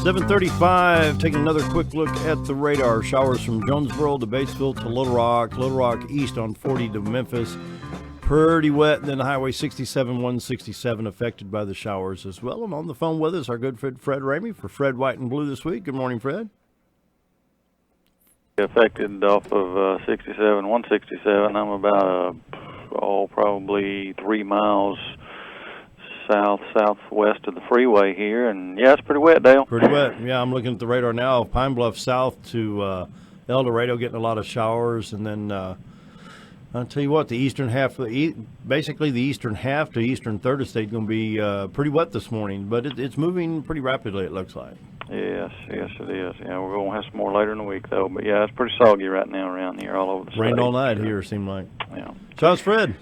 7:35, taking another quick look at the radar. Showers from Jonesboro to Batesville to Little Rock east on 40 to Memphis. Pretty wet, and then Highway 67, 167 affected by the showers as well. And on the phone with us, our good friend Fred Ramey for Fred White and Blue this week. Good morning, Fred. Affected off of 67, 167. I'm about, probably 3 miles southwest of the freeway here, and yeah, it's pretty wet, Dale. Pretty wet. Yeah, I'm looking at the radar now. Pine Bluff south to El Dorado getting a lot of showers, and then I'll tell you what, the eastern half, basically the eastern half to eastern third of state, going to be pretty wet this morning, but it's moving pretty rapidly, it looks like. Yes, it is. Yeah, we're going to have some more later in the week, though. But yeah, it's pretty soggy right now around here, all over the state. Rained all night here, it seemed like. Yeah. So how's Fred?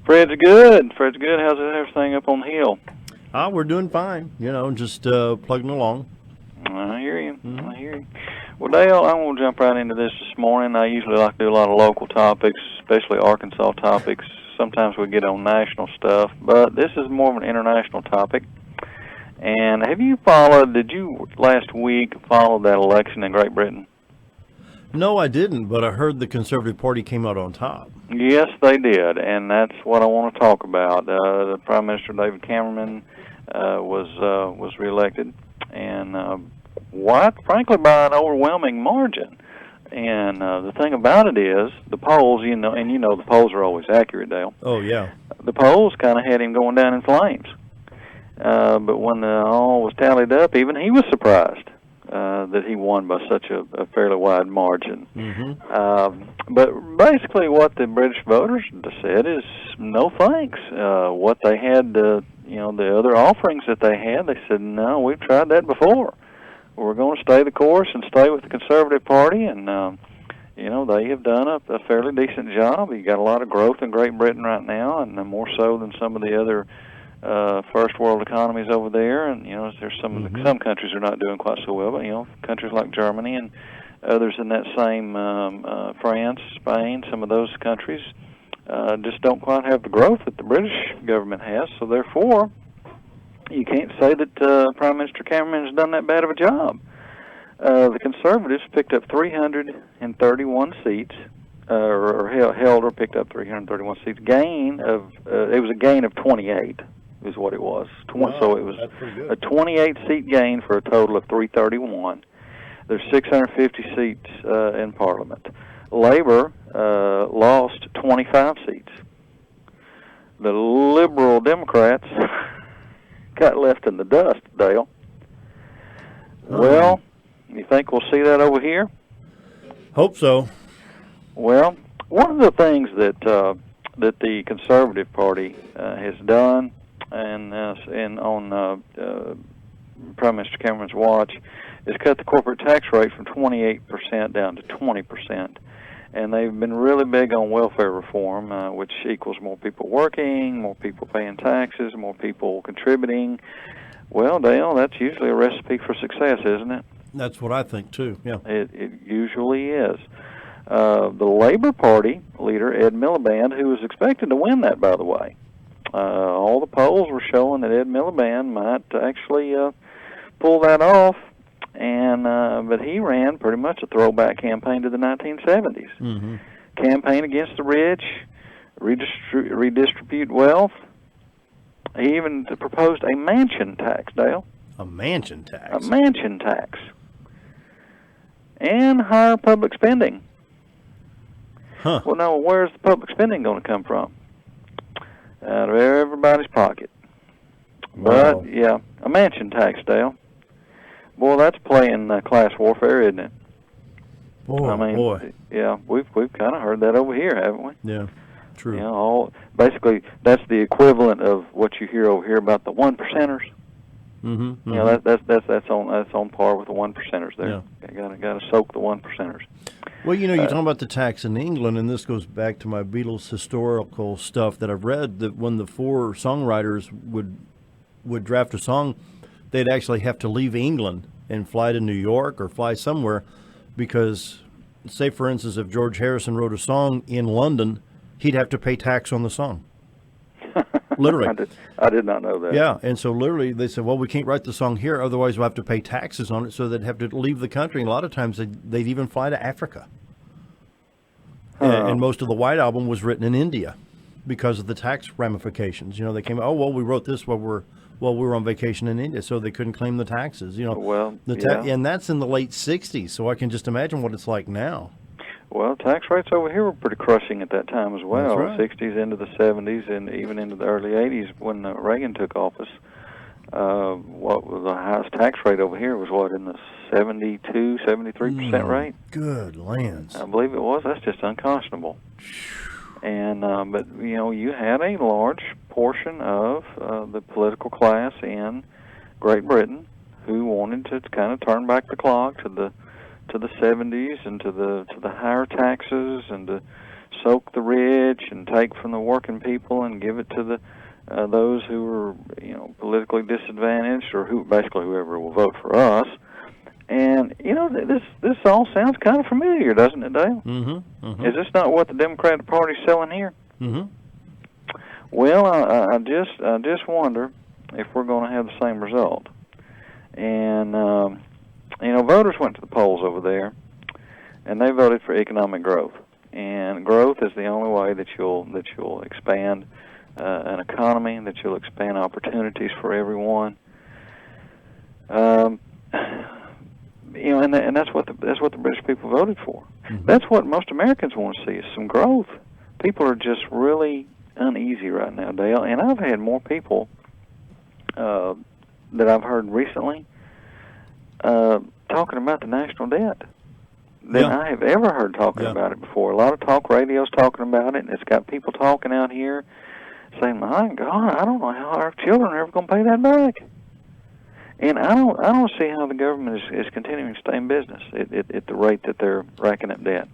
Fred's good. How's everything up on the hill? We're doing fine. Just plugging along. I hear you. Mm-hmm. I hear you. Well, Dale, I'm going to jump right into this morning. I usually like to do a lot of local topics, especially Arkansas topics. Sometimes we get on national stuff, but this is more of an international topic. And did you last week follow that election in Great Britain? No, I didn't, but I heard the Conservative Party came out on top. Yes, they did, and that's what I want to talk about. The Prime Minister David Cameron was reelected, and frankly, by an overwhelming margin. And the thing about it is, the polls, the polls are always accurate, Dale. Oh, yeah. The polls kind of had him going down in flames. But when all was tallied up, even he was surprised that he won by such a fairly wide margin. Mm-hmm. But basically what the British voters said is no thanks. What they had, the other offerings that they had, they said, no, we've tried that before. We're going to stay the course and stay with the Conservative Party, and they have done a fairly decent job. You got a lot of growth in Great Britain right now, and more so than some of the other first world economies over there. And there's some countries are not doing quite so well, but countries like Germany and others in that same France, Spain, some of those countries just don't quite have the growth that the British government has. So therefore, you can't say that Prime Minister Cameron has done that bad of a job. The Conservatives picked up 331 seats, or held or picked up 331 seats. It was a gain of 28, is what it was. Wow, so it was a 28-seat gain for a total of 331. There's 650 seats in Parliament. Labor lost 25 seats. The Liberal Democrats got left in the dust, Dale. Well, you think we'll see that over here? Hope so. Well, one of the things that the Conservative Party has done, and on Prime Minister Cameron's watch, is cut the corporate tax rate from 28% down to 20%. And they've been really big on welfare reform, which equals more people working, more people paying taxes, more people contributing. Well, Dale, that's usually a recipe for success, isn't it? That's what I think, too, yeah. It usually is. The Labor Party leader, Ed Miliband, who was expected to win that, by the way. All the polls were showing that Ed Miliband might actually pull that off. But he ran pretty much a throwback campaign to the 1970s. Mm-hmm. Campaign against the rich, redistribute wealth. He even proposed a mansion tax, Dale. A mansion tax? A mansion tax. And higher public spending. Huh. Well, now, where's the public spending going to come from? Out of everybody's pocket. Wow. But, yeah, a mansion tax, Dale. Boy, that's playing class warfare, isn't it? Boy. Yeah, we've kind of heard that over here, haven't we? Yeah, true. Basically, that's the equivalent of what you hear over here about the one percenters. Mm-hmm. That's on par with the one percenters there. Yeah. Got to soak the one percenters. Well, you're talking about the tax in England, and this goes back to my Beatles historical stuff that I've read. That when the four songwriters would draft a song, they'd actually have to leave England and fly to New York or fly somewhere because, say, for instance, if George Harrison wrote a song in London, he'd have to pay tax on the song. Literally. I did not know that. Yeah, and so literally they said, well, we can't write the song here, otherwise we'll have to pay taxes on it, so they'd have to leave the country. And a lot of times they'd even fly to Africa. And most of the White Album was written in India because of the tax ramifications. You know, they came, oh, well, we wrote this while we were on vacation in India, so they couldn't claim the taxes. You know, Well, and that's in the late 60s, so I can just imagine what it's like now. Well, tax rates over here were pretty crushing at that time as well. That's right. 60s into the 70s and even into the early 80s when Reagan took office. What was the highest tax rate over here was in the 73% rate? Good lands. I believe it was. That's just unconscionable. And but you had a large portion of the political class in Great Britain who wanted to kind of turn back the clock to the 70s and to the higher taxes and to soak the rich and take from the working people and give it to the those who were politically disadvantaged, or whoever will vote for us. And this all sounds kind of familiar, doesn't it, Dale? Mm-hmm. Mm-hmm. Is this not what the Democratic Party's selling here? Mm-hmm. Well, I just wonder if we're going to have the same result. And voters went to the polls over there, and they voted for economic growth. And growth is the only way that you'll expand an economy, that you'll expand opportunities for everyone. And that's what the British people voted for. Mm-hmm. That's what most Americans want to see, is some growth. People are just really uneasy right now, Dale. And I've had more people that I've heard recently talking about the national debt than I have ever heard talking about it before. A lot of talk radio's talking about it, and it's got people talking out here saying, "My God, I don't know how our children are ever going to pay that back." And I don't see how the government is continuing to stay in business at the rate that they're racking up debt.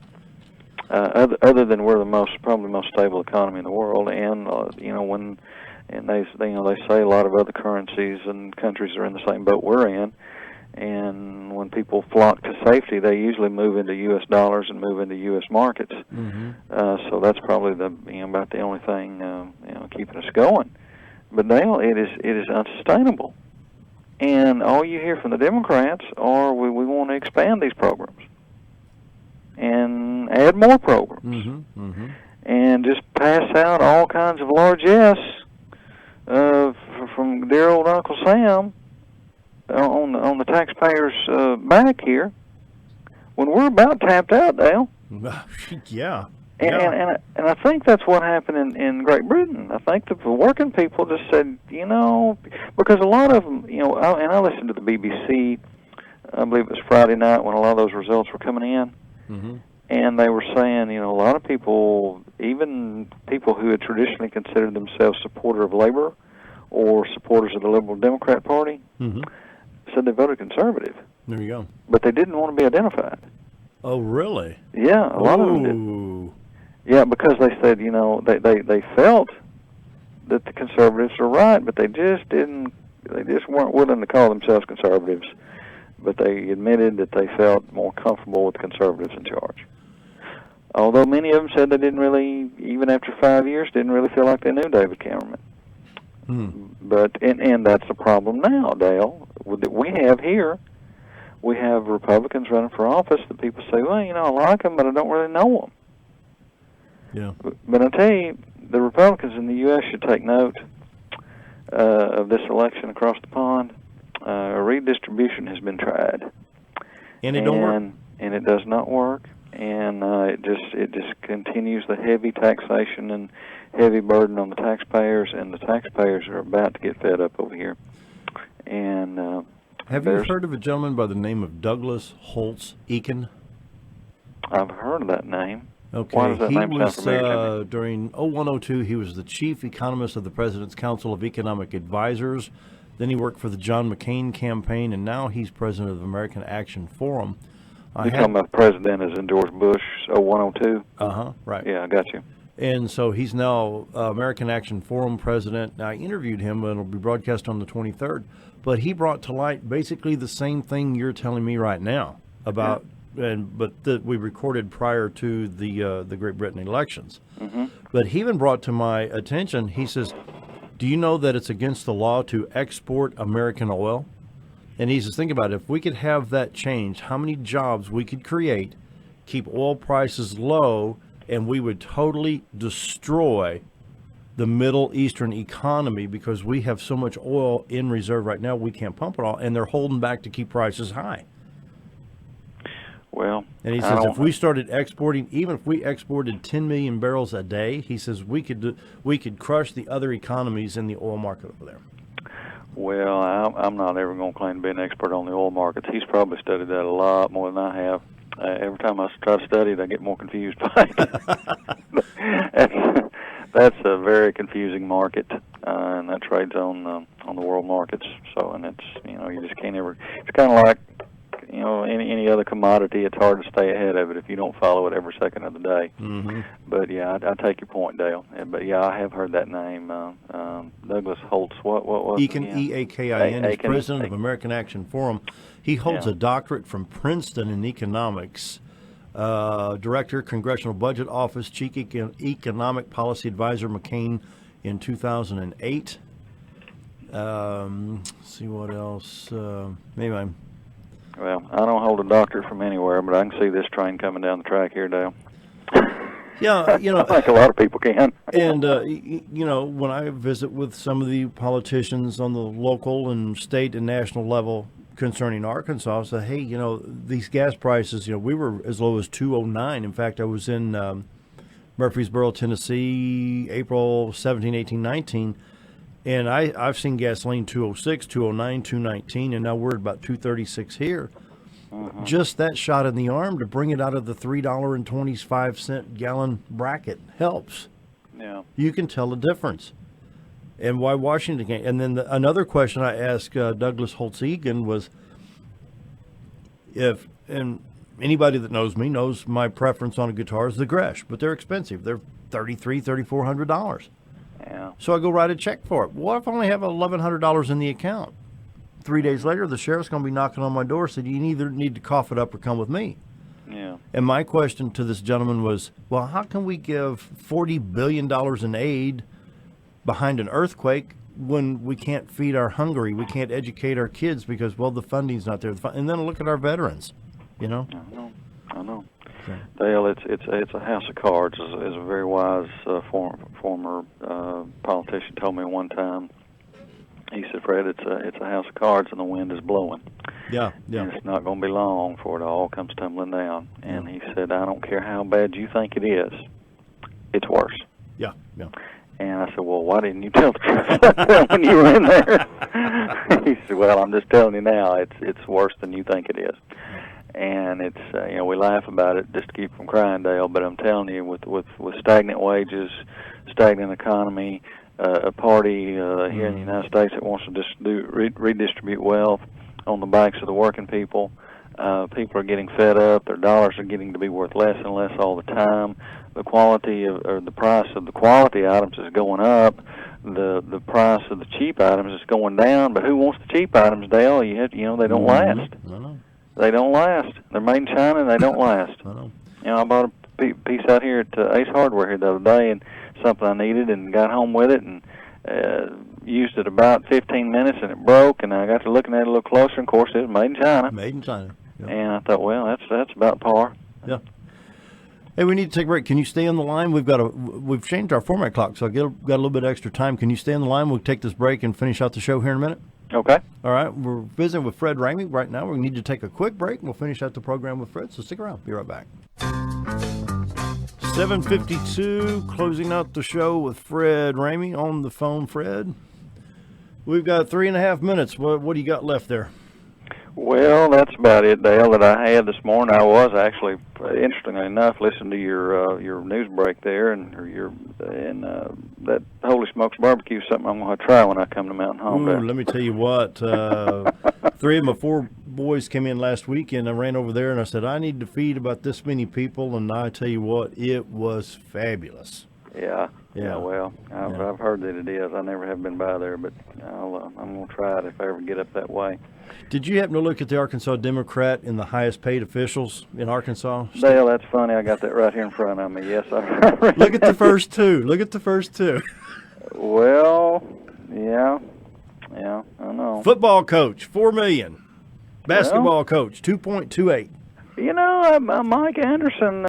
Other than we're probably the most stable economy in the world, and they say a lot of other currencies and countries are in the same boat we're in. And when people flock to safety, they usually move into U.S. dollars and move into U.S. markets. Mm-hmm. So that's probably about the only thing keeping us going. But Dale, it is unsustainable. And all you hear from the Democrats are we want to expand these programs and add more programs, mm-hmm. Mm-hmm. and just pass out all kinds of largesse from dear old Uncle Sam on the taxpayers' back here, when we're about tapped out, Dale. Yeah. And I think that's what happened in Great Britain. I think the working people just said, because a lot of them, and I listened to the BBC, I believe it was Friday night when a lot of those results were coming in, mm-hmm. and they were saying, a lot of people, even people who had traditionally considered themselves supporters of labor or supporters of the Liberal Democrat Party, mm-hmm. said they voted conservative. There you go. But they didn't want to be identified. Oh, really? Yeah, a lot of them did. Yeah, because they said, they felt that the conservatives were right, but they just weren't willing to call themselves conservatives. But they admitted that they felt more comfortable with the conservatives in charge. Although many of them said they didn't really, even after 5 years, didn't really feel like they knew David Cameron. But and that's the problem now, Dale, that we have here. We have Republicans running for office that people say, well, I like them, but I don't really know them. Yeah. But I tell you, the Republicans in the U.S. should take note of this election across the pond. Redistribution has been tried, and it don't work. And it does not work. And it just continues the heavy taxation and heavy burden on the taxpayers, and the taxpayers are about to get fed up over here. And have you heard of a gentleman by the name of Douglas Holtz Eakin? I've heard of that name. Okay, why does that name he was sound familiar? During 0102, he was the chief economist of the President's Council of Economic Advisors. Then he worked for the John McCain campaign, and now he's president of the American Action Forum. You're talking about the president as in George Bush, 0102? Right. Yeah, I got you. And so he's now American Action Forum president. Now, I interviewed him, and it'll be broadcast on the 23rd. But he brought to light basically the same thing you're telling me right now about, that we recorded prior to the Great Britain elections. Mm-hmm. But he even brought to my attention, he says, Do you know that it's against the law to export American oil? And he says, think about it. If we could have that change, how many jobs we could create, keep oil prices low, and we would totally destroy the Middle Eastern economy because we have so much oil in reserve right now we can't pump it all, and they're holding back to keep prices high. Well, and he says if we started exporting, even if we exported 10 million barrels a day, he says we could crush the other economies in the oil market over there. Well, I'm not ever going to claim to be an expert on the oil markets. He's probably studied that a lot more than I have. Every time I try to study it, I get more confused by it. That's a very confusing market, and that trades on the world markets. So, and it's you just can't ever. It's kind of like any other commodity. It's hard to stay ahead of it if you don't follow it every second of the day. Mm-hmm. But yeah, I take your point, Dale. But yeah, I have heard that name, Douglas Holtz. What was Eakin, E-A-K-I-N, is president of American Action Forum. He holds a doctorate from Princeton in economics. Director, Congressional Budget Office, Chief Economic Policy Advisor, McCain, in 2008. See what else. Maybe I'm. Well, I don't hold a doctorate from anywhere, but I can see this train coming down the track here, Dale. Yeah, like a lot of people can. And when I visit with some of the politicians on the local and state and national level concerning Arkansas, I say, hey, these gas prices, we were as low as $2.09. In fact, I was in Murfreesboro, Tennessee, April 17, 18, 19, and I've seen gasoline $2.06, $2.09, $2.19, and now we're at about $2.36 here. Mm-hmm. Just that shot in the arm to bring it out of the $3.25 gallon bracket helps. Yeah, you can tell the difference. And why Washington can't. And then another question I asked Douglas Holtz-Egan was, and anybody that knows me knows my preference on a guitar is the Gresh, but they're expensive. They're $3,400. Yeah. So I go write a check for it. What if I only have $1,100 in the account? 3 days later, the sheriff's going to be knocking on my door, said, you either need to cough it up or come with me. Yeah. And my question to this gentleman was, well, how can we give $40 billion in aid behind an earthquake when we can't feed our hungry, we can't educate our kids because, well, the funding's not there. And then look at our veterans, I know. Okay. Dale, it's a house of cards. As a very wise former politician told me one time. He said, Fred, it's a house of cards and the wind is blowing. Yeah. And it's not going to be long before it all comes tumbling down. And he said, I don't care how bad you think it is, it's worse. Yeah. And I said, well, why didn't you tell the truth when you were in there? He said, well, I'm just telling you now, it's worse than you think it is. And it's we laugh about it just to keep from crying, Dale. But I'm telling you, with stagnant wages, stagnant economy, a party here in the United States that wants to just redistribute wealth on the backs of the working people. People are getting fed up. Their dollars are getting to be worth less and less all the time. The quality or the price of the quality items is going up. The price of the cheap items is going down. But who wants the cheap items, Dale? They don't last. No. They don't last. They're made in China and they don't last. No. I bought a piece out here at Ace Hardware here the other day, and something I needed, and got home with it and used it about 15 minutes, and it broke. And I got to looking at it a little closer, and of course it was made in China. Made in China. Yep. And I thought, well, that's about par. Yeah. Hey, we need to take a break. Can you stay on the line? We've changed our format clock, so I got a little bit extra time. Can you stay on the line? We'll take this break and finish out the show here in a minute. Okay. All right. We're visiting with Fred Ramey right now. We need to take a quick break, and we'll finish out the program with Fred. So stick around. Be right back. 7:52, closing out the show with Fred Ramey on the phone. Fred, we've got 3.5 minutes. What do you got left there? Well, that's about it, Dale, that I had this morning. I was actually, interestingly enough, listening to your news break there, and that Holy Smokes barbecue is something I'm going to try when I come to Mountain Home. Ooh, let me tell you what, 3 of my 4 boys came in last week, and I ran over there and I said, I need to feed about this many people, and I tell you what, it was fabulous. Yeah. Well, I've heard that it is. I never have been by there, but I'm going to try it if I ever get up that way. Did you happen to look at the Arkansas Democrat and the highest paid officials in Arkansas? Dale, that's funny. I got that right here in front of me. Yes, I Look at the first two. Well, Yeah, yeah, I know. Football coach, $4 million. Basketball coach, 2.28. You know, Mike Anderson.